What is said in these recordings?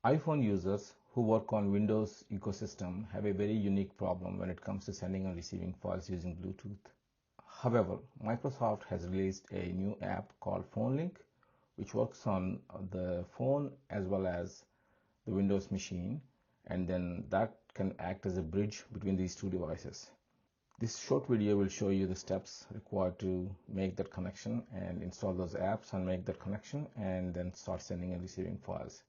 iPhone users who work on Windows ecosystem have a very unique problem when it comes to sending and receiving files using Bluetooth. However, Microsoft has released a new app called PhoneLink, which works on the phone as well as the Windows machine, and then that can act as a bridge between these two devices. This short video will show you the steps required to make that connection and install those apps and make that connection and then start sending and receiving files.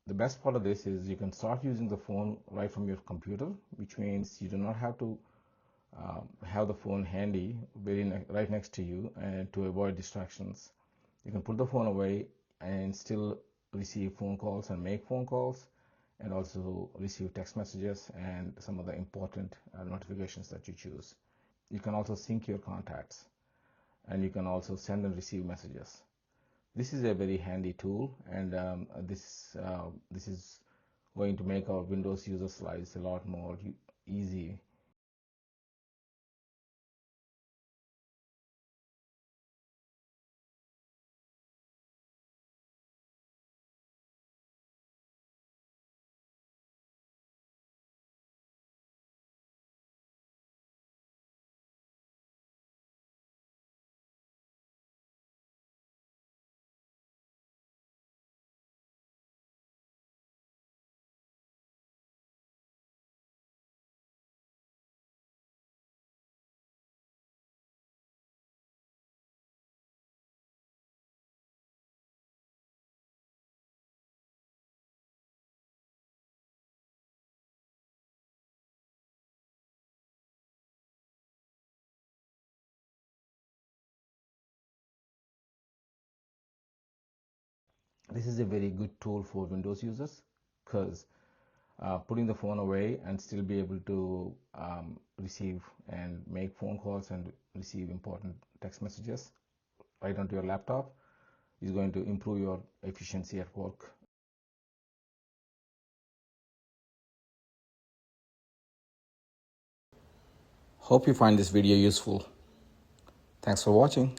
The best part of this is you can start using the phone right from your computer, which means you do not have to have the phone handy right next to you, and to avoid distractions. You can put the phone away and still receive phone calls and make phone calls, and also receive text messages and some of the important notifications that you choose. You can also sync your contacts, and you can also send and receive messages. This is a very handy tool, and this is going to make our Windows users' lives a lot more easy. This is a very good tool for Windows users, because putting the phone away and still be able to receive and make phone calls and receive important text messages right onto your laptop is going to improve your efficiency at work. Hope you find this video useful. Thanks for watching.